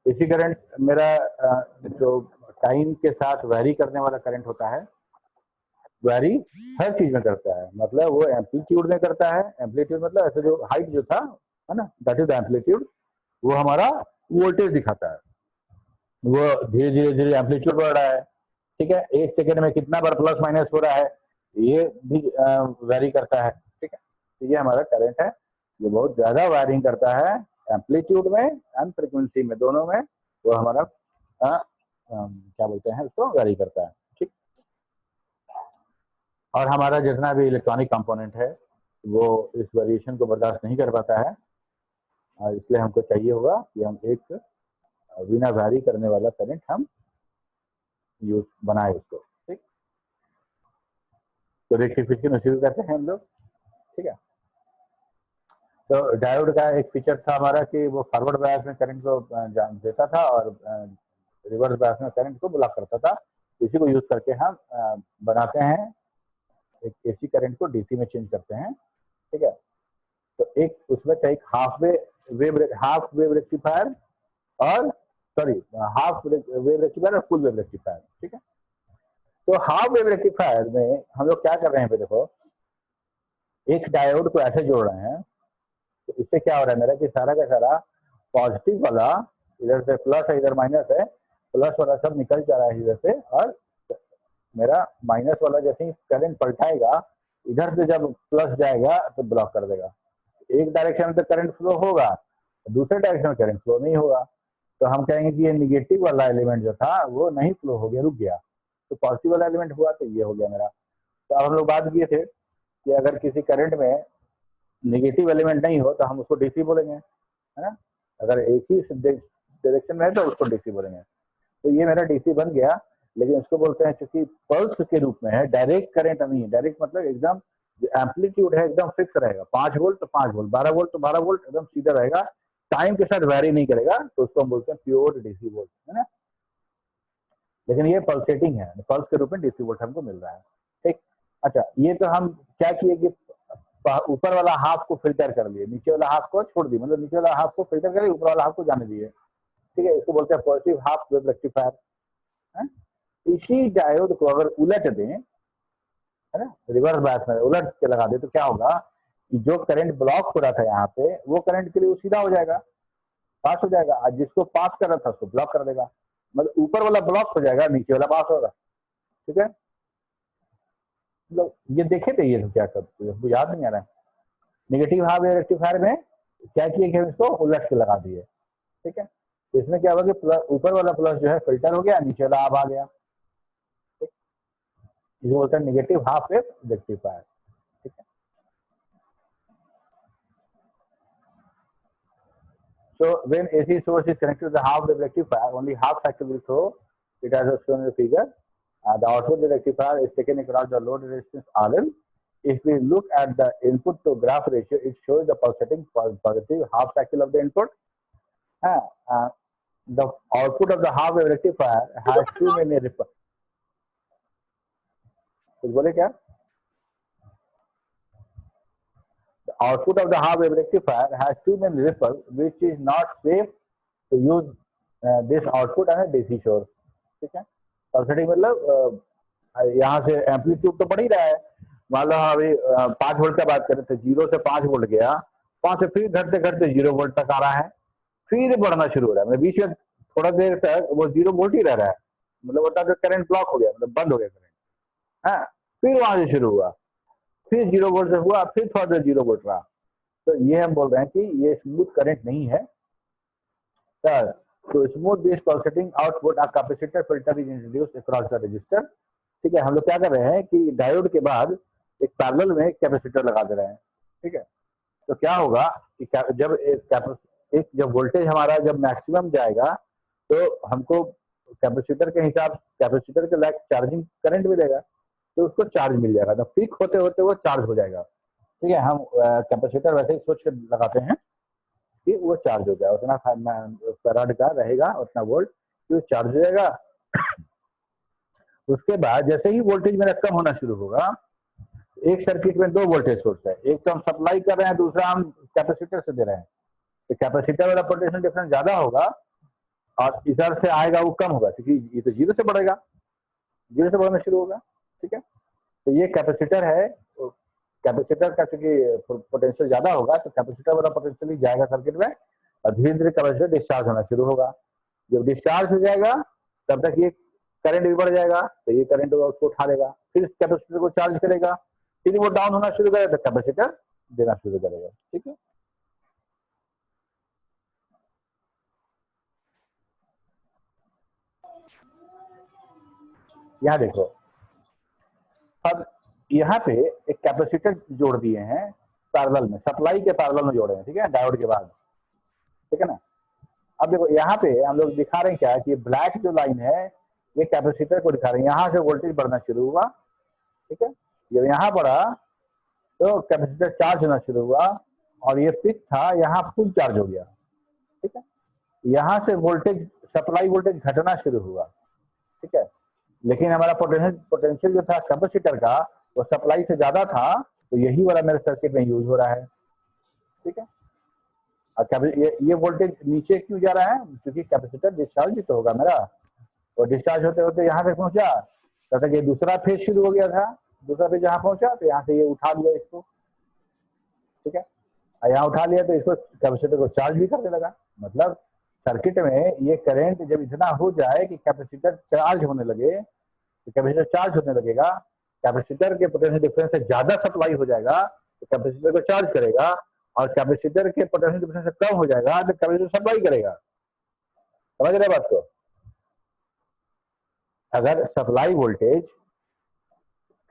AC current मेरा जो time के साथ वैरी करने वाला करंट होता है, वैरी हर चीज में करता है, मतलब वो एम्पलीट्यूड में करता है। एम्पलीट्यूड मतलब ऐसे जो हाइट जो था, है ना, दैट इज द एम्पलीट्यूड। वो हमारा वोल्टेज दिखाता है, वो धीरे धीरे धीरे एम्पलीट्यूड बढ़ रहा है, ठीक है। एक सेकेंड में कितना बार प्लस माइनस हो रहा है ये भी वैरी करता है, ठीक है। तो ये हमारा करंट है, ये बहुत ज्यादा वायरिंग करता है एम्पलीट्यूड में एंड फ्रीक्वेंसी में, दोनों में वो हमारा क्या बोलते हैं उसको, वैरी करता है, ठीक। और हमारा जितना भी इलेक्ट्रॉनिक कंपोनेंट है वो इस वेरिएशन को बर्दाश्त नहीं कर पाता है, और इसलिए हमको चाहिए होगा कि हम एक बिना वैरी करने वाला करंट हम यूज बनाए उसको, ठीक। तो रेक्टिफिकेशन उसी को कहते हैं हम लोग, ठीक है। तो डायोड का एक फीचर था हमारा कि वो फॉरवर्ड बायस में करंट को देता था और रिवर्स बायस में करंट को ब्लॉक करता था। इसी को यूज करके हम बनाते हैं एक एसी करंट को डीसी में चेंज करते हैं, ठीक है। तो एक उसमें था एक हाफ वेव रेक्टिफायर और सॉरी हाफ वेव रेक्टिफायर और फुल वेव रेक्टिफायर, ठीक है। तो हाफ वेव रेक्टिफायर में हम लोग क्या कर रहे हैं देखो, एक डायोड को ऐसे जोड़ रहे हैं, तो इससे क्या हो रहा है मेरा कि सारा का सारा पॉजिटिव वाला इधर से प्लस है, इधर माइनस है, प्लस वाला सब निकल जा रहा है इधर से, और मेरा माइनस वाला जैसे ही करंट पलटाएगा इधर से जब प्लस जाएगा तो ब्लॉक कर देगा। एक डायरेक्शन में तो करंट फ्लो होगा, दूसरे डायरेक्शन में करंट फ्लो नहीं होगा, तो हम कहेंगे कि ये निगेटिव वाला एलिमेंट जो था वो नहीं फ्लो हो गया, रुक गया। तो पॉजिटिव वाला एलिमेंट हुआ तो ये हो गया मेरा। तो अब हम लोग बात किए थे कि अगर किसी करंट में निगेटिव एलिमेंट नहीं हो तो हम उसको डीसी बोलेंगे, है ना। अगर एक ही डायरेक्शन में है तो उसको डीसी बोलेंगे। तो ये मेरा डीसी बन गया, लेकिन उसको बोलते हैं क्योंकि पल्स के रूप में है, डायरेक्ट करंट नहीं है। डायरेक्ट मतलब एकदम एम्पलीट्यूड है एकदम फिक्स रहेगा, 5 वोल्ट तो 5 वोल्ट, 12 वोल्ट तो 12 वोल्ट, एकदम सीधा रहेगा, टाइम के साथ वैरी नहीं करेगा, तो उसको हम बोलते हैं प्योर डीसी वोल्ट, है ना। लेकिन ये पल्सेटिंग है, पल्स के रूप में डीसी वोल्ट हमको मिल रहा है, ठीक। अच्छा, ये तो हम क्या किए कि ऊपर वाला हाफ को फिल्टर कर लिए, नीचे वाला हाफ को छोड़ दिए, मतलब नीचे वाला हाफ को फिल्टर कर लिए, ऊपर वाला हाफ को जाने दिए, ठीक है। इसको बोलते हैं पॉजिटिव हाफ वेव रेक्टिफायर। इसी डायोड को अगर उलट दें, है ना, रिवर्स बायस में उलट के लगा दे, तो क्या होगा कि जो करंट ब्लॉक हो रहा था यहाँ पे, वो करंट के लिए वो सीधा हो जाएगा, पास हो जाएगा, और जिसको पास कर रहा था उसको ब्लॉक कर देगा, मतलब ऊपर वाला ब्लॉक हो जाएगा, नीचे वाला पास होगा, ठीक है। मतलब ये देखे थे, ये तो क्या करते हैं, याद नहीं आ रहा है। नेगेटिव हाफ वेव रेक्टिफायर में क्या किए कि हम इसको उलट के लगा दिए, ठीक है। तो इसमें क्या होगा कि ऊपर वाला प्लस जो है फिल्टर हो गया, नीचे वाला आप आ गया, ठीक। इसे बोलते हैं नेगेटिव हाफ वेव रेक्टिफायर, ठीक है। So when AC source is connected to the half wave rectifier, only half cycle will throw it as shown in the figure. The output of the rectifier is taken across the load resistance RL. If we look at the input to graph ratio, it shows the pulsating positive half cycle of the input. The output of the half wave rectifier has too many ripples. कुछ बोले क्या? The output of the half wave rectifier has too many ripples, which is not safe to use this output on a DC source, ठीक है। Pulsating मतलब यहाँ से amplitude तो बढ़ ही रहा है, मान लो अभी 5 वोल्ट का बात करें तो 0 से 5 वोल्ट गया, 5 से फिर घटते घटते 0 वोल्ट तक आ रहा है, फिर बढ़ना शुरू हो रहा है, मतलब बीच में थोड़ा देर तक वो 0 वोल्ट ही रह रहा है, मतलब होता है करंट ब्लॉक हो गया, मतलब बंद हो गया करंट, हाँ। फिर वहां से शुरू हुआ, फिर 0 वोल्ट से हुआ, फिर थोड़ा देर 0 वोल्ट रहा। तो ये हम बोल रहे हैं कि ये स्मूथ करंट नहीं है सर। तो smooth this pulsating output a capacitor filter is introduced across the register, ठीक है। हम लोग क्या कर रहे हैं कि डायोड के बाद एक पैरेलल में कैपेसिटर लगा दे रहे हैं, ठीक है। तो क्या होगा कि जब वोल्टेज हमारा जब मैक्सिमम जाएगा तो हमको कैपेसिटर के हिसाब, कैपेसिटर के लायक चार्जिंग करंट मिलेगा, तो उसको चार्ज मिल जाएगा, तो पीक होते होते वो चार्ज हो जाएगा, ठीक है। हम कैपेसिटर वैसे ही सोच के लगाते हैं कि वो चार्ज हो जाए, उतना फैराड का रहेगा, उतना वोल्ट, तो चार्ज हो जाएगा। उसके बाद जैसे ही वोल्टेज मेरा कम होना शुरू होगा, एक सर्किट में 2 वोल्टेज सोर्स है, एक तो हम सप्लाई कर रहे हैं, दूसरा हम कैपेसिटर से दे रहे हैं, तो कैपेसिटर वाला पोटेंशियल डिफरेंस ज्यादा होगा, और इधर से आएगा वो कम होगा, क्योंकि ये तो जीरो से बढ़ेगा, जीरो से बढ़ना शुरू होगा। ठीक है, तो ये कैपेसिटर है, कैपेसिटर का चूंकि पोटेंशियल ज्यादा होगा तो कैपेसिटर वाला पोटेंशियल जाएगा सर्किट में, और धीरे धीरे कैपेसिटर डिस्चार्ज होना शुरू होगा। जब डिस्चार्ज हो जाएगा तब तक ये करंट भी बढ़ जाएगा, तो ये करंट होगा उसको उठा लेगा, फिर कैपेसिटर को चार्ज करेगा, फिर वो डाउन होना शुरू करेगा तो कैपेसिटर देना शुरू करेगा। ठीक है, यहाँ देखो, अब यहाँ पे एक कैपेसिटर जोड़ दिए हैं पैरेलल में, सप्लाई के पैरेलल में जोड़े हैं। ठीक है, डायोड के बाद। ठीक है ना, अब देखो यहाँ पे हम लोग दिखा रहे हैं क्या, कि ब्लैक जो लाइन है ये कैपेसिटर को दिखा रहे हैं, यहाँ से वोल्टेज बढ़ना शुरू हुआ। ठीक है, जब यहाँ बढ़ा तो कैपेसिटर चार्ज होना शुरू हुआ, और ये पिक था यहाँ फुल चार्ज हो गया। ठीक है, यहाँ से वोल्टेज, सप्लाई वोल्टेज घटना शुरू हुआ। ठीक है, लेकिन हमारा पोटेंशियल जो था कैपेसिटर का वो सप्लाई से ज्यादा था, तो यही वाला मेरे सर्किट में यूज हो रहा है। ठीक है, ये वोल्टेज नीचे क्यों जा रहा है, क्योंकि कैपेसिटर डिस्चार्ज भी तो होगा मेरा, और डिस्चार्ज होते होते यहाँ तक पहुंचा, तब तक ये दूसरा फेज शुरू हो गया था, दूसरा फेज यहाँ पहुंचा तो यहाँ से ये उठा लिया इसको। ठीक है, यहाँ उठा लिया तो इसको कैपेसिटर को चार्ज भी करने लगा। मतलब सर्किट में ये करंट जब इतना हो जाए कि कैपेसिटर चार्ज होने लगे, तो कैपेसिटर चार्ज होने लगेगा, कैपेसिटर के पोटेंशियल डिफरेंस से ज्यादा सप्लाई हो जाएगा तो कैपेसिटर को चार्ज करेगा, और कैपेसिटर के पोटेंशियल डिफरेंस से कम हो जाएगा तो कैपेसिटर सप्लाई करेगा। समझ रहे बात को? अगर सप्लाई वोल्टेज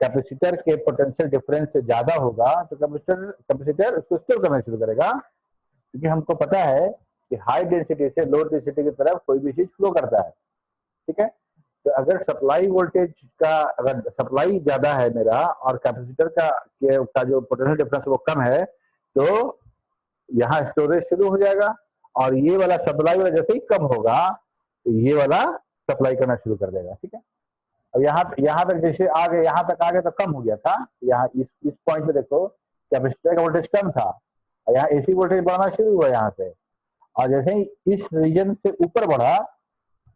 कैपेसिटर के पोटेंशियल डिफरेंस से ज्यादा होगा तो कैपेसिटर उसको स्टोर करना शुरू करेगा, क्योंकि हमको पता है कि हाई डेंसिटी से लो डेंसिटी की तरफ कोई भी चीज फ्लो करता है। ठीक है, तो अगर सप्लाई वोल्टेज का, अगर सप्लाई ज्यादा है मेरा और कैपेसिटर का जो पोटेंशियल डिफरेंस वो कम है, तो यहाँ स्टोरेज शुरू हो जाएगा, और ये वाला सप्लाई वाला जैसे ही कम होगा तो ये वाला सप्लाई करना शुरू कर देगा। ठीक है, अब यहाँ तक जैसे आगे, यहाँ तक आगे तो कम हो गया था, यहाँ इस पॉइंट पे देखो कैपेसिटर का वोल्टेज कम था, यहाँ एसी वोल्टेज बढ़ना शुरू हुआ यहाँ से, और जैसे ही इस रीजन से ऊपर बढ़ा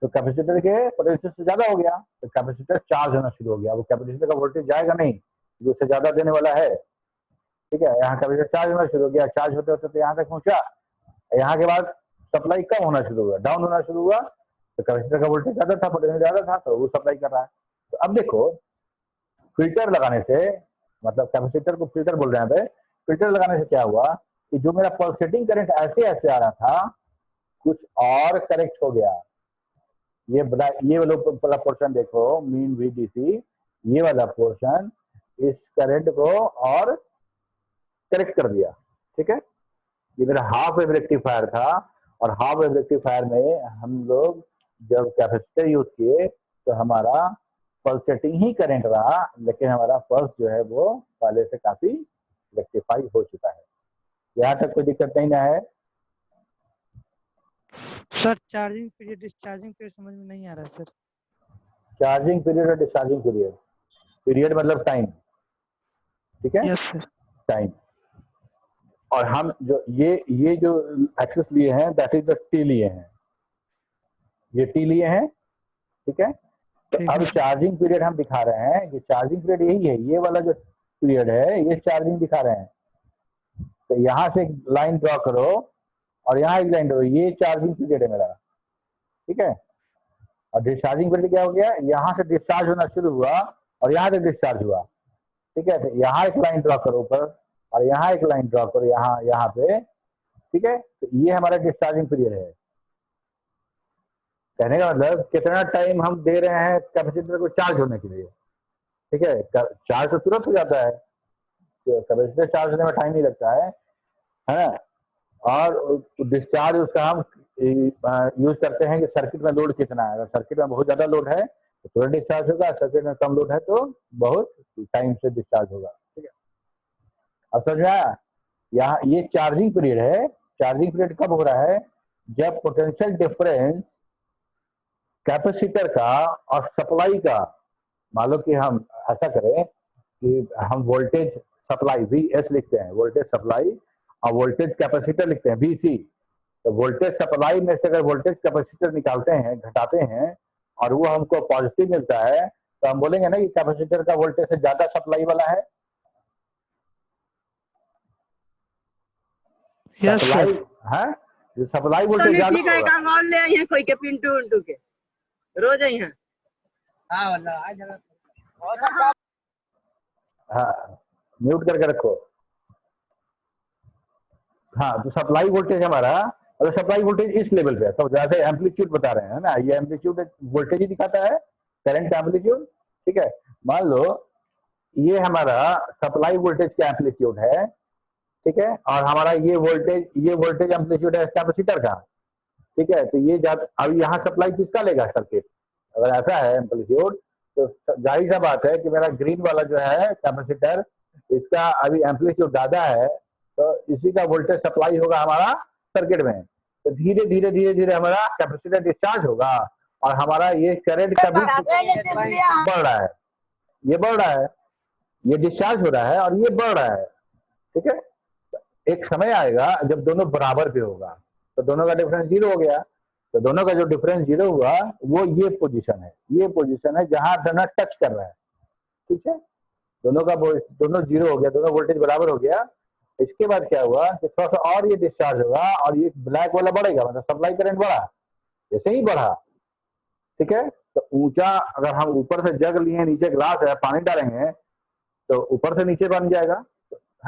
तो कैपेसिटर के पोटेंशियल से ज्यादा हो गया, तो कैपेसिटर चार्ज होना शुरू हो गया। वो कैपेसिटर का वोल्टेज जाएगा नहीं, जो उससे ज्यादा देने वाला है। ठीक है, यहाँ कैपेसिटर चार्ज होना शुरू हो गया, चार्ज होते होते तो यहाँ तक पहुंचा, यहाँ के बाद सप्लाई कम होना शुरू हुआ, डाउन होना शुरू हुआ, तो कैपेसिटर का वोल्टेज ज्यादा था, पोटेंशियल ज्यादा था, तो वो सप्लाई कर रहा है। तो अब देखो, फिल्टर लगाने से, मतलब कैपेसिटर को फिल्टर बोल रहे हैं, फिल्टर लगाने से क्या हुआ कि जो मेरा पल्सेटिंग करंट ऐसे ऐसे आ रहा था, कुछ और करेक्ट हो गया। ये वाला पोर्शन देखो, मीन VDC, ये वाला पोर्शन इस करंट को और करेक्ट कर दिया। ठीक है, ये मेरा हाफ वेव रेक्टिफायर था, और हाफ वेव रेक्टिफायर में हम लोग जब कैपेसिटर यूज किए तो हमारा पल्सेटिंग ही करंट रहा, लेकिन हमारा पल्स जो है वो पहले से काफी रेक्टिफाई हो चुका है। यहाँ तक कोई दिक्कत नहीं ना है? Sir charging period discharging period समझ में नहीं आ रहा सर। चार्जिंग पीरियड और डिस्चार्जिंग पीरियड, पीरियड मतलब टाइम। ठीक है, यस सर, टाइम। और हम जो ये जो एक्सेस लिए हैं दैट इज द टी लिए हैं, ये टी लिए हैं। ठीक है, तो अब चार्जिंग पीरियड हम दिखा रहे हैं, ये चार्जिंग पीरियड यही है, ये वाला जो पीरियड है ये चार्जिंग दिखा रहे हैं। तो यहाँ से एक लाइन ड्रॉ करो और यहाँ एक लाइन ड्रॉ, ये चार्जिंग पीरियड है मेरा। ठीक है, और डिस्चार्जिंग पीरियड क्या हो गया, यहाँ से डिस्चार्ज होना शुरू हुआ और यहाँ से डिस्चार्ज हुआ। ठीक है, तो यहाँ एक लाइन ड्रॉ करो ऊपर, और यहाँ एक लाइन ड्रॉ करो यहाँ पे। ठीक है, तो ये हमारा डिस्चार्जिंग पीरियड है। कहने का मतलब कितना टाइम हम दे रहे हैं कैपेसिटर को चार्ज होने के लिए। ठीक है, चार्ज तो तुरंत हो जाता है, तो कैपेसिटर चार्ज होने में टाइम नहीं लगता है ना। और डिस्चार्ज उसका हम यूज करते हैं कि सर्किट में लोड कितना है। अगर सर्किट में बहुत ज्यादा लोड है तो तुरंत डिस्चार्ज होगा, सर्किट में कम लोड है तो बहुत टाइम से डिस्चार्ज होगा। ठीक है, अब समझ में आया? यहाँ ये चार्जिंग पीरियड है। चार्जिंग पीरियड कब हो रहा है, जब पोटेंशियल डिफरेंस कैपेसिटर का और सप्लाई का, मान लो कि हम ऐसा करें कि हम वोल्टेज सप्लाई VS लिखते हैं, वोल्टेज सप्लाई, और वोल्टेज कैपेसिटर लिखते हैं VC। तो वोल्टेज सप्लाई में से अगर वोल्टेज कैपेसिटर निकालते हैं, घटाते हैं, और वो हमको पॉजिटिव मिलता है, तो हम बोलेंगे ना कि कैपेसिटर का वोल्टेज से ज्यादा सप्लाई वाला है। Yes supply sir. है, जो सप्लाई वोल्टेज ज्यादा ठीक है, होगा। काम और ले आई है कोई के पिंटू उंटू के रोज आई हैं। हाँ वाला आज हाँ, म्यूट करके रखो। हाँ, तो सप्लाई वोल्टेज हमारा, अगर सप्लाई वोल्टेज इस लेवल पे है, तो जैसे एम्पलीट्यूड बता रहे हैं ना, ये एम्पलीट्यूड वोल्टेज ही दिखाता है, करंट एम्पलीट्यूड। ठीक है, मान लो ये हमारा सप्लाई वोल्टेज का एम्पलीट्यूड है, ठीक है, और हमारा ये वोल्टेज एम्पलीट्यूड है कैपेसिटर का। ठीक है, तो ये अभी यहाँ सप्लाई किसका लेगा सर्किट, अगर ऐसा है एम्पलीट्यूड, तो जाहिर सा बात है कि मेरा ग्रीन वाला जो है कैपेसिटर, इसका अभी एम्पलीट्यूड ज्यादा है, तो इसी का वोल्टेज सप्लाई होगा हमारा सर्किट में। तो धीरे धीरे धीरे धीरे हमारा कैपेसिटर डिस्चार्ज होगा, और हमारा ये करंट का भी बढ़ रहा है, ये बढ़ रहा है, ये डिस्चार्ज हो रहा है और ये बढ़ रहा है। ठीक है, एक समय आएगा जब दोनों बराबर पे होगा, तो दोनों का डिफरेंस 0 हो गया। तो दोनों का जो डिफरेंस 0 हुआ वो ये पोजीशन है, ये पोजीशन है जहां दोनों टच कर रहा है। ठीक है, दोनों 0 हो गया, दोनों वोल्टेज बराबर हो गया। इसके बाद क्या हुआ कि थोड़ा सा और ये डिस्चार्ज होगा और ये ब्लैक वाला बढ़ेगा, मतलब सप्लाई करंट बढ़ा, जैसे ही बढ़ा। ठीक है, तो ऊंचा, अगर हम ऊपर से जग लिए, नीचे ग्लास है, पानी डालेंगे तो ऊपर से नीचे बन जाएगा,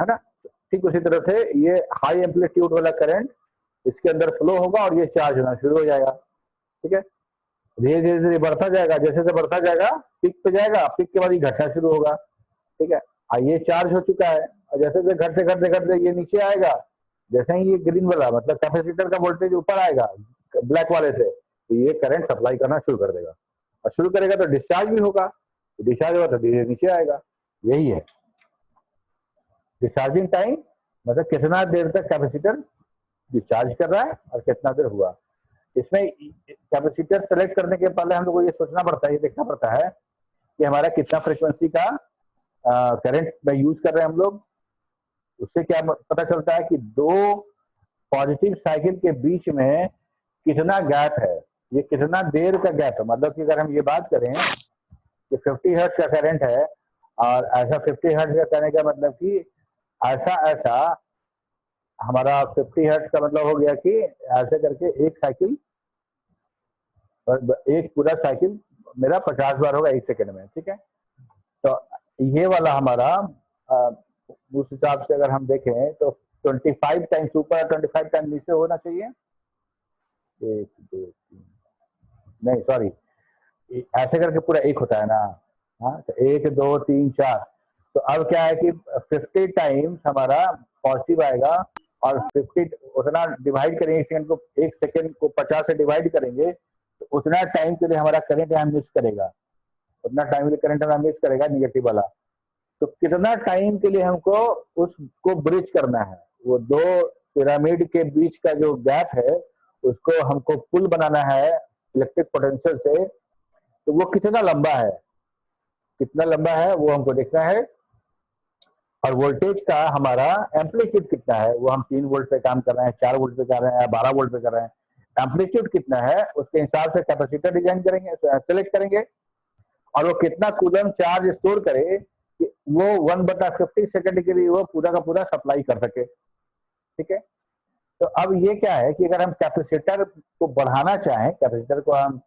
है ना। ठीक उसी तरह से ये हाई एम्पलीट्यूड वाला करंट इसके अंदर फ्लो होगा और ये चार्ज होना शुरू हो जाएगा। ठीक है, धीरे धीरे धीरे बढ़ता जाएगा, जैसे जैसे बढ़ता जाएगा पीक पे जाएगा, पीक के बाद ये घटना शुरू होगा। ठीक है, ये चार्ज हो चुका है, और जैसे जैसे घटते घटते घटते ये नीचे आएगा, जैसे ही ये ग्रीन वाला मतलब कैपेसिटर का वोल्टेज ऊपर आएगा ब्लैक वाले से, तो ये करंट सप्लाई करना शुरू कर देगा, और शुरू करेगा तो डिस्चार्ज भी होगा, डिस्चार्ज होगा तो धीरे नीचे आएगा। यही है डिस्चार्जिंग टाइम, मतलब कितना देर तक कैपेसिटर डिस्चार्ज कर रहा है और कितना देर हुआ। इसमें कैपेसिटर सेलेक्ट करने के पहले हम लोग को ये सोचना पड़ता है, ये देखना पड़ता है कि हमारा कितना फ्रीक्वेंसी का करंट में यूज कर रहे हैं हम लोग। उससे क्या पता चलता है कि दो पॉजिटिव साइकिल के बीच में कितना गैप है, ये कितना देर का गैप है। मतलब कि अगर हम ये बात करें कि 50 हर्ट्ज का करंट है, और ऐसा 50 हर्ट्ज का कहने का मतलब कि ऐसा हमारा 50 हर्ट्ज का मतलब हो गया कि ऐसे करके एक साइकिल, एक पूरा साइकिल मेरा 50 बार होगा 1 सेकंड में। ठीक है, तो ये वाला हमारा उस हिसाब से अगर हम देखें तो 25 टाइम्स ऊपर 25 टाइम्स नीचे होना चाहिए। 1 2 3 नहीं सॉरी, ऐसे करके पूरा 1 होता है ना। हाँ, तो 1 2 3 4, तो अब क्या है कि 50 टाइम्स हमारा पॉजिटिव आएगा, और 50 उतना डिवाइड करेंगे, एक सेकंड को 50 से डिवाइड करेंगे, तो उतना टाइम के लिए हमारा करंट यहाँ मिस करेगा, उतना टाइम के लिए करंट हमारा मिस करेगा निगेटिव वाला। तो कितना टाइम के लिए हमको उसको ब्रिज करना है, वो दो पिरामिड के बीच का जो गैप है उसको हमको पुल बनाना है इलेक्ट्रिक पोटेंशियल से, तो वो कितना लंबा है, कितना लंबा है वो हमको देखना है। और वोल्टेज का हमारा एम्पलीट्यूड कितना है, वो हम 3 वोल्ट पे काम कर रहे हैं, 4 वोल्ट पे कर रहे हैं, 12 वोल्ट पे कर रहे हैं, एम्पलीट्यूड कितना है उसके हिसाब से कैपेसिटर डिजाइन करेंगे, सेलेक्ट करेंगे, और वो कितना कूलम चार्ज स्टोर करे कि वो 1/50 सेकंड के लिए वो पूरा का पूरा सप्लाई कर सके। ठीक है, तो अब ये क्या है कि अगर हम कैपेसिटर को बढ़ाना चाहें, कैपेसिटर को हम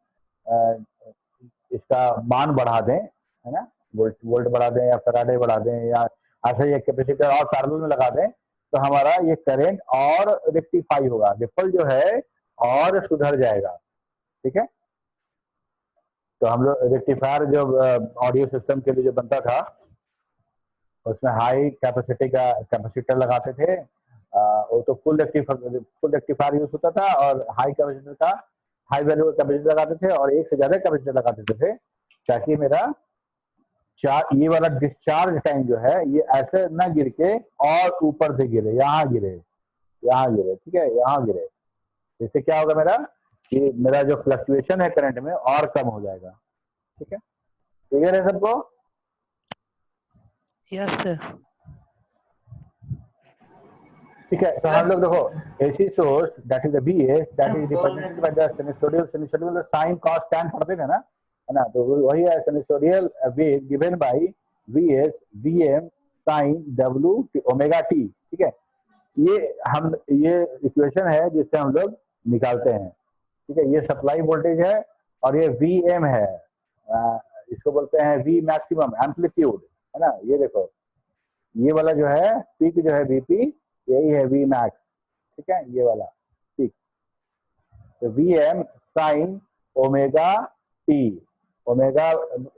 इसका मान बढ़ा दें, है ना, वोल्ट बढ़ा दें या फैराडे बढ़ा दें, या ऐसे ये कैपेसिटर और पैरेलल में लगा दें, तो हमारा ये करंट और रेक्टिफाई होगा, रिपल जो है और सुधर जाएगा। ठीक है, तो हम लोग रेक्टिफायर जो ऑडियो सिस्टम के लिए जो बनता था उसमें हाई कैपेसिटी का कैपेसिटर लगाते थे, वो तो फुल रेक्टिफायर यूज होता था, और हाई कैपेसिटर का हाई वैल्यू का कैपेसिटर लगाते थे, और एक से ज्यादा कैपेसिटर लगाते थे, ताकि मेरा ये वाला डिस्चार्ज टाइम जो है ये ऐसे ना गिर के और ऊपर से गिरे, यहाँ गिरे, यहाँ गिरे। ठीक है, यहाँ गिरे, इससे क्या होगा मेरा कि मेरा जो फ्लक्चुएशन है करंट में और कम हो जाएगा। ठीक है, क्लियर है सबको? Yes sir. ठीक है। तो हम लोग देखो AC source that is the VS that is represented by the sinusoidal sine cos tan पढ़ते थे ना, है ना। तो वही है sinusoidal wave given by VS VM sine W omega T। ठीक है, ये इक्वेशन है जिससे हम लोग निकालते हैं। ठीक है, ये सप्लाई वोल्टेज है और ये VM है, इसको बोलते हैं V मैक्सिमम एम्पलीट्यूड, है ना। ये देखो ये वाला जो है पीक जो है VP, यही है V मैक्स। ठीक है, ये वाला पीक। तो VM sine omega T, omega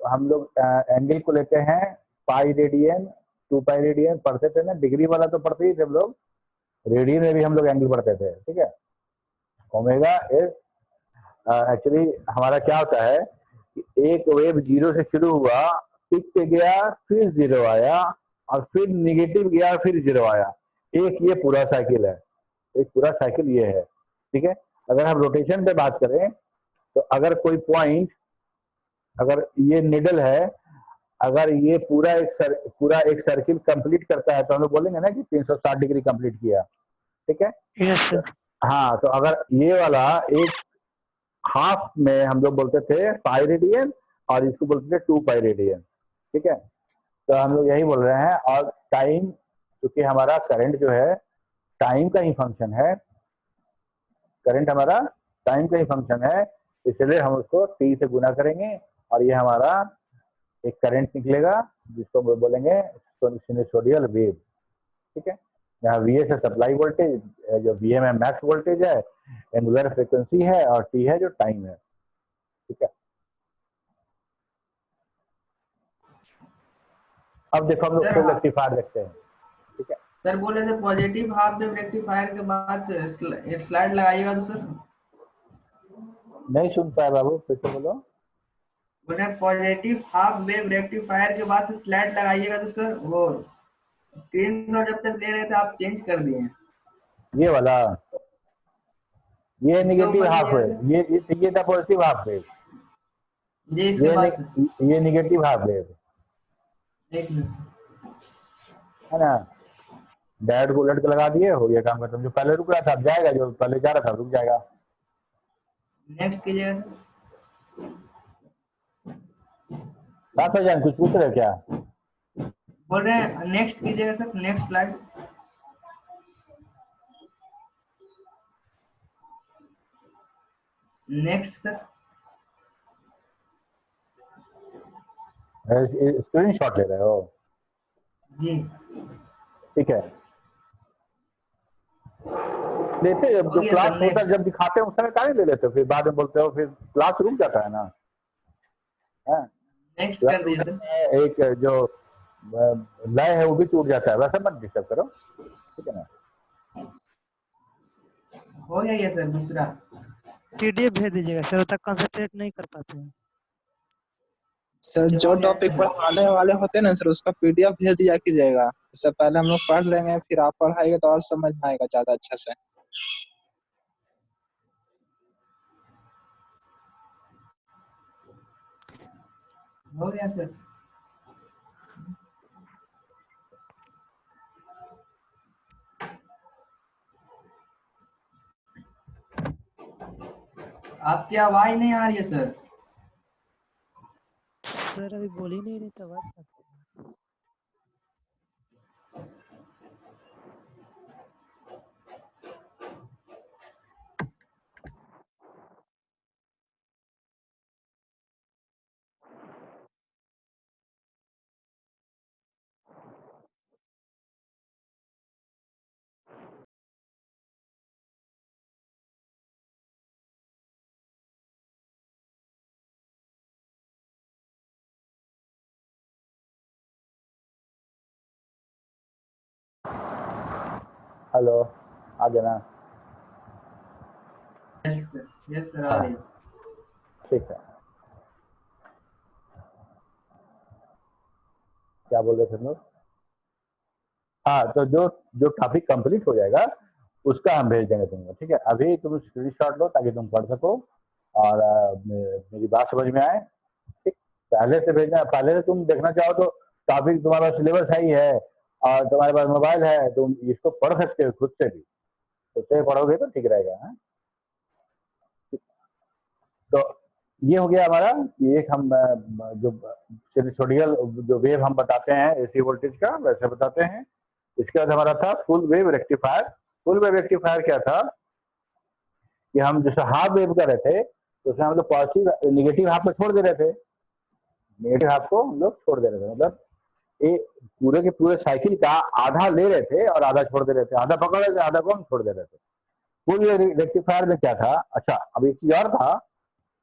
हम लोग एंगल को लेते हैं पाई रेडियन 2 पाई रेडियन पढ़ते थे ना, डिग्री वाला तो पढ़ते ही थे हम लोग, रेडियन में भी हम लोग एंगल पढ़ते थे। ठीक है, ओमेगा इज एक्चुअली हमारा क्या होता है कि एक वेव 0 से शुरू हुआ, पीक पे गया, फिर 0 आया, और फिर निगेटिव गया, फिर 0 आया। एक ये पूरा साइकिल है, एक पूरा साइकिल ये है। ठीक है, अगर हम रोटेशन पे बात करें तो अगर कोई पॉइंट, अगर ये निडल है, अगर ये पूरा एक सर्किल कंप्लीट करता है तो हम लोग बोलेंगे ना कि 360 डिग्री कंप्लीट किया। ठीक है, यस सर। हाँ, तो अगर ये वाला एक हाफ में हम लोग बोलते थे पाई रेडियन और इसको बोलते थे 2 पाई रेडियन। ठीक है, तो हम लोग यही बोल रहे हैं। और टाइम, क्योंकि हमारा करंट जो है टाइम का ही फंक्शन है, करंट हमारा टाइम का ही फंक्शन है, इसलिए हम उसको T से गुना करेंगे और ये हमारा एक करंट निकलेगा जिसको बोलेंगे सिनुसोइडल वेव। ठीक है, यहाँ VS है सप्लाई वोल्टेज, जो VM है मैक्स वोल्टेज है, एंगुलर फ्रीक्वेंसी है, और T है जो टाइम है। ठीक है, अब देखो हम लोग फुल रेक्टिफायर देखते हैं। ठीक है सर, बोल रहे थे पॉजिटिव हाफ वेव रेक्टिफायर के बाद स्लाइड लगाइएगा तो सर। नहीं सुन पाया बाबू, फिर से बोलो। बोल रहे पॉजिटिव हाफ वेव रेक्टिफायर के बाद स्लाइड लगाइएगा तो सर। वो स्क्रीन शॉट जब तक ले रहे थे आप चेंज कर दिए। ये वाला, ये नेगेटिव हाफ वेव, ये था पॉजिटिव हाफ वेव जी, इसके बाद ये नेगेटिव हाफ वेव, एक मिनट है ना। डायोड को उलट के लगा दिए, हो गया काम खत्म। जो पहले रुक रहा था अब जाएगा, जो पहले जा रहा था रुक जाएगा। नेक्स्ट कीजिएगा। बात हो जाए, कुछ पूछ रहे क्या? बोल रहे हैं नेक्स्ट कीजिएगा sir, next slide. Next sir. Screen shot ले रहे हो? जी ठीक है, लेते जब जो क्लास होता है, जब दिखाते हैं उस समय काहे ले लेते हो, फिर बाद में बोलते हो, फिर क्लास रुक जाता है ना। नेक्स्ट कर दीजिए। एक जो लय है वो भी टूट जाता है, वैसा मत डिस्टर्ब करो। ठीक है ना, हो गया ये सर। दूसरा PDF भेज दीजिएगा सर, तब तक कंसंट्रेट नहीं कर पाते हैं सर। जो टॉपिक पढ़ाने वाले होते हैं ना सर, उसका PDF भेज दिया कीजिएगा। इससे पहले हम लोग पढ़ लेंगे, फिर आप पढ़ाएंगे तो और समझ में आएगा ज्यादा अच्छा से। हो गया सर। आपकी आवाज नहीं आ रही है सर। सर अभी बोल ही नहीं रहे तो बात। हेलो, आ गया ना? यस सर, आ रही है। ठीक है, क्या बोल रहे थे हम लोग? हाँ, तो जो टॉपिक कंप्लीट हो जाएगा उसका हम भेज देंगे तुमको। ठीक है, अभी तुम स्क्रीनशॉट लो ताकि तुम पढ़ सको और मेरी बात समझ में आए। ठीक, पहले से भेजना, पहले से तुम देखना चाहो तो टॉपिक तुम्हारा सिलेबस है ही है, और तुम्हारे पास मोबाइल है, तुम इसको पढ़ सकते हो खुद से भी, खुद से पढ़ोगे तो ठीक रहेगा। है तो ये हो गया हमारा कि एक हम जो सिनुसोइडल जो वेव हम बताते हैं एसी वोल्टेज का वैसे बताते हैं। इसके बाद हमारा था full wave rectifier. Full wave rectifier क्या था कि हम जैसे हाफ वेव कर रहे थे तो उसमें हम लोग पॉजिटिव निगेटिव हाफ को छोड़ दे रहे थे, निगेटिव हाफ को हम लोग छोड़ दे रहे थे, मतलब ये पूरे के पूरे साइकिल का आधा ले रहे थे और आधा छोड़ दे रहे थे, आधा पकड़ रहे थे आधा को हम छोड़ दे रहे थे। फुल वेव रेक्टिफायर में क्या था, अच्छा अब एक चीज और था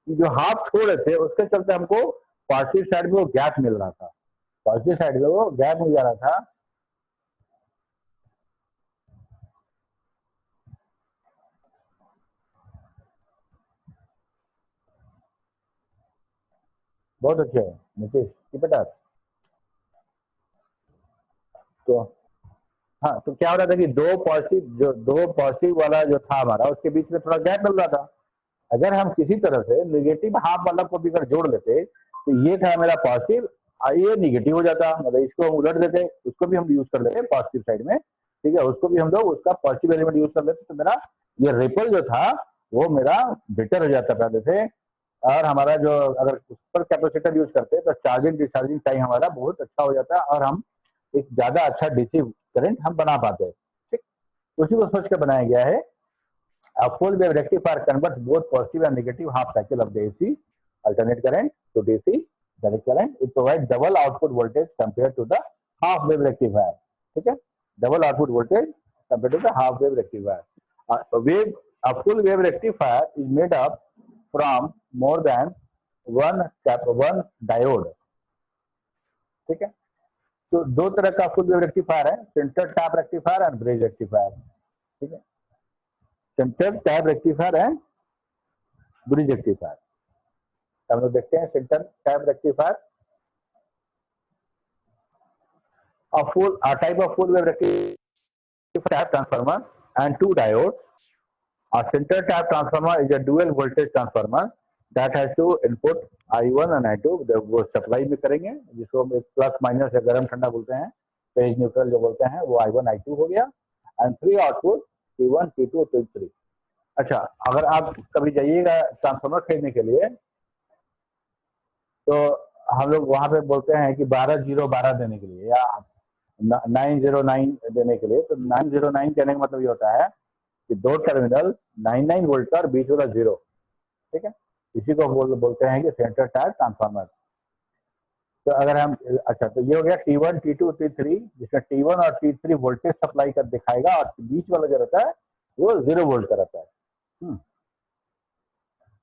कि जो हाफ छोड़ रहे थे उसके चलते हमको पॉजिटिव साइड में वो गैप मिल रहा था, पॉजिटिव साइड में वो गैप मिल जा रहा था। बहुत अच्छे है नीतीश की बेटा। तो हाँ, तो क्या हो रहा था कि दो पॉजिटिव वाला जो था हमारा उसके बीच में थोड़ा गैप मिल रहा था। अगर हम किसी तरह से नेगेटिव हाफ वाला को भी अगर जोड़ लेते तो ये था मेरा पॉजिटिव, ये निगेटिव हो जाता, मतलब इसको हम उलट देते, उसको भी हम यूज कर लेते पॉजिटिव साइड में, ठीक है, उसको भी हम लोग उसका पॉजिटिव एलिमेंट यूज कर लेते, तो मेरा ये रिपल जो था वो मेरा बेटर हो जाता पहले से। और हमारा जो अगर उस पर कैपेसिटर यूज करते तो चार्जिंग डिस्चार्जिंग टाइम हमारा बहुत अच्छा हो जाता है और हम एक ज्यादा अच्छा डीसी करंट हम बना पाते हैं। ठीक, उसी को सोच कर बनाया गया है। A full wave rectifier converts both positive and negative half cycle of the AC alternate current to DC direct current. It provides double output voltage compared to the half wave rectifier. ठीक है, double output voltage compared to the half wave rectifier. A full wave rectifier is made up from more than one diode. ठीक है, तो दो तरह का full wave rectifier है, centre tap rectifier and bridge rectifier. ठीक है, सेंटर टैप रेक्टिफायर है, ब्रिज रेक्टिफायर। हम लोग देखते हैं centre tap rectifier. A type of full wave rectifier tap transformer and two diodes. A center tap transformer is a dual voltage transformer that has two input I1 and I2, वो supply में करेंगे जिसको हम plus minus या गर्म ठंडा बोलते हैं, फेज न्यूट्रल जो बोलते हैं, वो I1 I2 हो गया। And three output T1 T2 T3। अच्छा, अगर आप कभी जाइएगा ट्रांसफार्मर खरीदने के लिए तो हम लोग वहां पे बोलते हैं कि 12-0-12 देने के लिए या 909 देने के लिए, तो 909 कहने का मतलब ये होता है कि दो टर्मिनल 99 वोल्ट का और बीच वाला 0। ठीक है, इसी को बोलते हैं कि सेंटर टाइप ट्रांसफार्मर। तो अगर हम अच्छा, तो ये हो गया T1 T2 T3, जिसमें T1 और T3 वोल्टेज सप्लाई कर दिखाएगा और बीच वाला जो रहता है वो 0 वोल्ट का रहता है।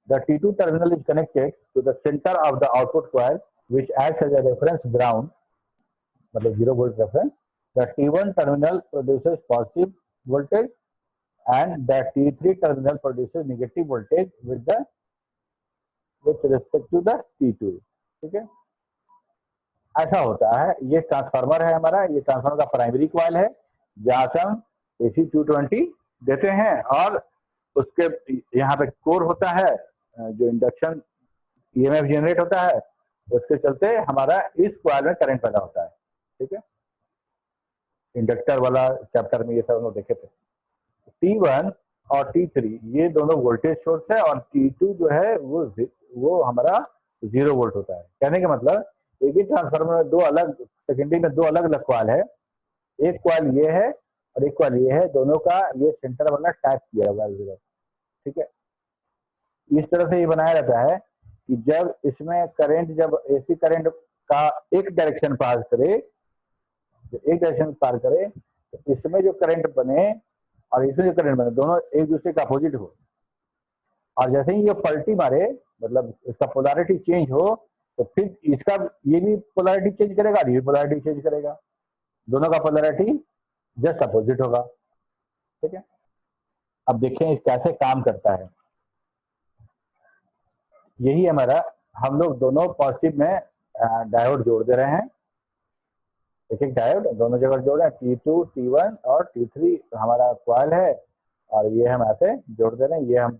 The T2 terminal is connected to the center of the output coil, which acts as a reference ground, मतलब 0 volt reference. The T1 terminal produces positive voltage, and the T3 terminal produces negative voltage with respect to the T2. ठीक है, ऐसा होता है। ये transformer है हमारा, ये ट्रांसफार्मर का प्राइमरी कॉइल है जहाँ से हम AC 220 देते हैं और उसके यहाँ पे कोर होता है जो इंडक्शन EMF जनरेट होता है, उसके चलते हमारा इस कॉइल में करंट पैदा होता है। ठीक है, इंडक्टर वाला चैप्टर में ये सब हम लोग देखे थे। T1 और T3 ये दोनों वोल्टेज सोर्स है और T2 जो है वो हमारा 0 वोल्ट होता है। कहने का मतलब एक ही ट्रांसफार्मर में दो अलग सेकेंडरी में दो अलग अलग कॉइल है, एक कॉइल ये है और एक कॉइल ये है, दोनों का ये सेंटर वाला टैप किया हुआ है 0। ठीक है, इस तरह से ये बनाया रहता है कि जब इसमें करंट, जब AC करंट का एक डायरेक्शन पास करे, एक डायरेक्शन पार करे, तो इसमें जो करंट बने और इसमें जो करंट बने दोनों एक दूसरे का अपोजिट हो, और जैसे ही ये पलटी मारे मतलब इसका पोलैरिटी चेंज हो तो फिर इसका ये भी पोलैरिटी चेंज करेगा और ये भी पोलैरिटी चेंज करेगा, दोनों का पोलैरिटी जस्ट अपोजिट होगा। ठीक है, अब देखें इस कैसे काम करता है। यही हमारा, हम लोग दोनों पॉजिटिव में डायोड जोड़ दे रहे हैं, एक एक डायोड दोनों जगह जोड़ रहे हैं, T2 T1 और T3 हमारा कॉइल है और ये हम ऐसे जोड़ दे रहे हैं। ये हम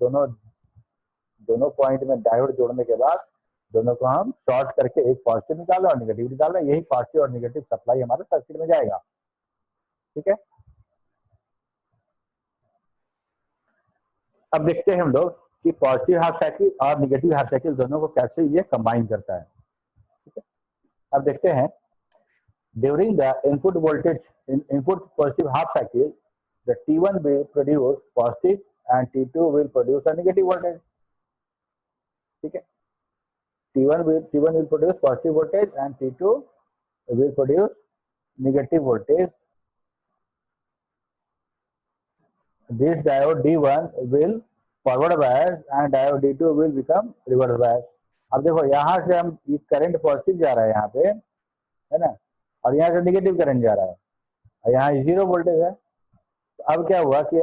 दोनों पॉइंट में डायोड जोड़ने के बाद दोनों को हम शॉर्ट करके एक पॉजिटिव निकाल रहे हैं और निगेटिव निकाल रहे हैं। यही पॉजिटिव और निगेटिव सप्लाई हमारे सर्किट में जाएगा। ठीक है। अब देखते हैं हम लोग कि पॉजिटिव हाफ साइकिल और निगेटिव हाफ साइकिल दोनों को कैसे ये कंबाइन करता है। ठीक है, अब देखते हैं during the input voltage input positive half cycle the T1 will produce positive and T2 will produce a negative voltage. ठीक है, T1 will produce positive voltage and T2 will produce negative voltage. This diode D1 will forward bias and diode D2 will become reverse bias. अब देखो यहाँ से हम ये current positive जा रहा है यहाँ पे, है ना, और यहाँ से निगेटिव करंट जा रहा है और यहाँ 0 वोल्टेज है। अब क्या हुआ कि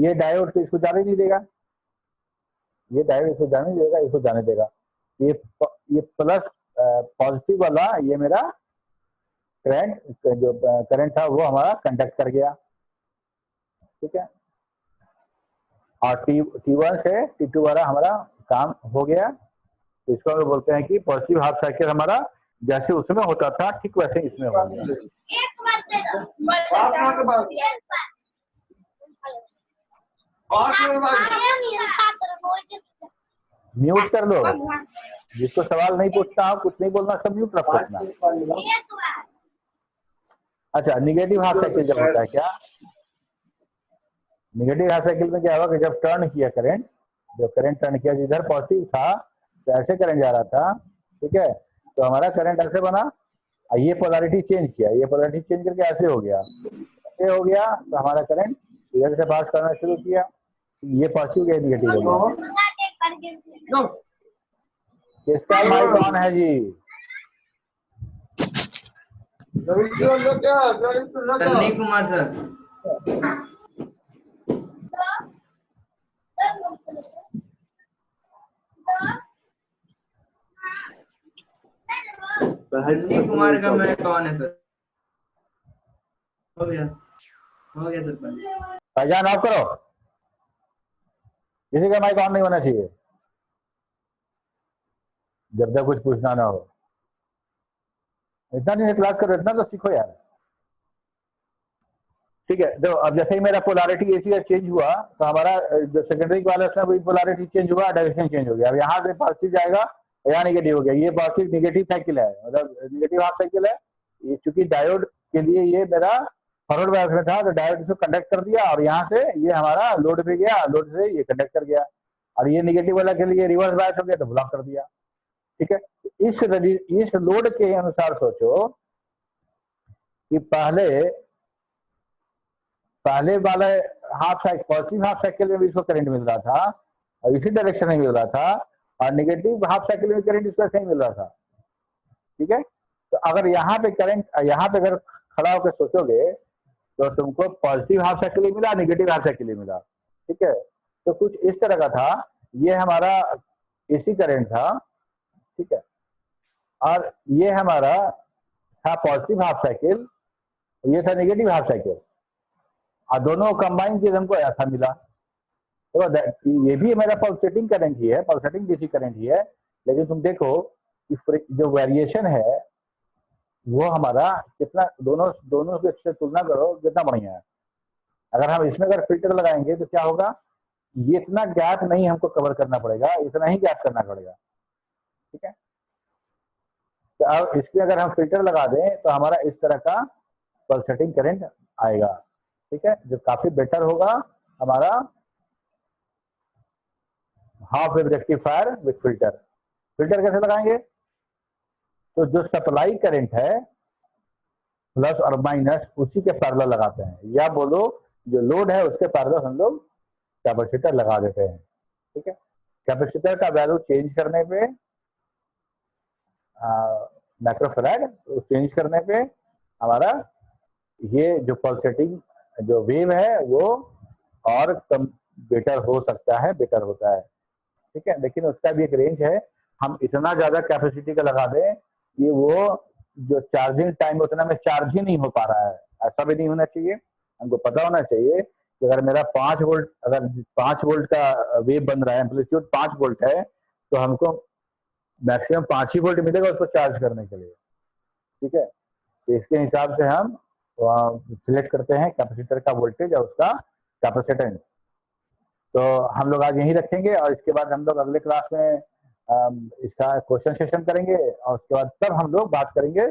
ये डायोड तो इसको जाने नहीं देगा, ये डायोड इसको जाने नहीं देगा, इसको जाने देगा। ये प्लस पॉजिटिव वाला ये मेरा करंट जो करंट था वो हमारा कंडक्ट कर गया। ठीक है, और T1 से T2 वाला हमारा काम हो गया। तो इसको हम बोलते हैं कि पॉजिटिव हाफ साइकिल हमारा जैसे उसमें होता था ठीक वैसे इसमें हो गया। म्यूट कर लो, जिसको सवाल नहीं पूछता हूँ, कुछ नहीं बोलना, सब म्यूट रखो अपना। अच्छा, निगेटिव हाफ साइकिल जब होता है क्या, निगेटिव हाफ साइकिल में क्या हुआ कि जब टर्न किया करंट, जब करंट टर्न किया, जिधर पॉजिटिव था तो ऐसे करंट जा रहा था। ठीक है, तो हमारा करंट ऐसे बना, ये पोलैरिटी चेंज किया, ये पोलैरिटी चेंज करके ऐसे हो गया, ऐसे हो गया, तो हमारा करंट इधर से पास करना शुरू किया, ये पॉजिटिव या निगेटिव हो गया। किसका माइक ऑन है जी? सन्नी कुमार सर। सन्नी कुमार का माइक ऑन है सर। हो गया सर। पहचान ऑफ करो, किसी का माइक ऑन नहीं होना चाहिए जब तक कुछ पूछना ना हो। इतना नहीं क्लास करो, इतना तो सीखो यार। ठीक है, तो अब जैसे ही मेरा पोलैरिटी एसी चेंज हुआ तो हमारा जो सेकेंडरी वाला था वही पोलैरिटी चेंज हुआ, डायरेक्शन चेंज हो गया। अब यहाँ से पॉजिटिव जाएगा, यहाँ निगेटिव हो गया। ये पॉजिटिव निगेटिव साइकिल है, मतलब निगेटिव हाफ साइकिल है ये, चूंकि डायोड के लिए ये मेरा फॉरवर्ड बायस में था तो डायोड इसको कंडक्ट कर दिया और यहाँ से ये हमारा लोड पे गया, लोड से ये कंडक्ट कर गया, और ये निगेटिव वाला के लिए रिवर्स बायस हो गया तो ब्लॉक कर दिया। ठीक है, इस लोड के अनुसार सोचो कि पहले वाले half cycle positive half cycle में भी इसको करंट मिल रहा था और इसी डायरेक्शन में मिल रहा था, और नेगेटिव हाफ साइकिल में करंट इसको ऐसे ही मिल रहा था। ठीक है, तो अगर यहाँ पे करंट, यहाँ पे अगर खड़ा होकर सोचोगे तो तुमको पॉजिटिव हाफ साइकिल मिला, नेगेटिव हाफ साइकिल मिला। ठीक है, तो कुछ इस तरह का था, ये हमारा एसी करंट था। ठीक है, और ये हमारा था पॉजिटिव हाफ साइकिल, ये था नेगेटिव हाफ साइकिल, और दोनों कंबाइन चीज हमको ऐसा मिला। तो ये भी मेरा पल्सेटिंग करंट ही है, पल्सेटिंग डीसी करंट ही है, लेकिन तुम देखो कि जो वेरिएशन है वो हमारा कितना, दोनों से तुलना करो कितना बढ़िया है। अगर हम इसमें अगर फिल्टर लगाएंगे तो क्या होगा, ये इतना गैप नहीं हमको कवर करना पड़ेगा, इतना ही गैप करना पड़ेगा। ठीक है, तो अब इसमें अगर हम फिल्टर लगा दें तो हमारा इस तरह का पल्सेटिंग करंट आएगा। ठीक है, जो काफी बेटर होगा हमारा half wave rectifier with filter. Filter कैसे लगाएंगे, तो जो सप्लाई करंट है प्लस और माइनस उसी के पैरेलल लगाते हैं, या बोलो जो लोड है उसके पैरेलल हम लोग कैपेसिटर लगा देते हैं। ठीक है, कैपेसिटर का वैल्यू चेंज करने पे माइक्रोफैराड चेंज करने पे हमारा ये जो पल्सेटिंग जो वेव है वो और कम बेटर हो सकता है, बेटर होता है। ठीक है, लेकिन उसका भी एक रेंज है, हम इतना ज्यादा कैपेसिटी का लगा दें कि वो जो चार्जिंग टाइम उतना में चार्ज ही नहीं हो पा रहा है, ऐसा भी नहीं होना चाहिए। हमको पता होना चाहिए कि अगर मेरा 5 वोल्ट, अगर 5 वोल्ट का वेव बन रहा है, एम्पलीट्यूड 5 वोल्ट है, तो हमको मैक्सिमम 5 ही वोल्ट मिलेगा उसको चार्ज करने के लिए। ठीक है, तो इसके हिसाब से हम सिलेक्ट करते हैं कैपेसिटर का वोल्टेज और उसका कैपेसिटेंस। तो हम लोग आज यहीं रखेंगे और इसके बाद हम लोग अगले क्लास में इसका क्वेश्चन सेशन करेंगे और उसके बाद तब हम लोग बात करेंगे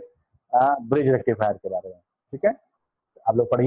ब्रिज रेक्टिफायर के बारे में। ठीक है, आप लोग पढ़िए।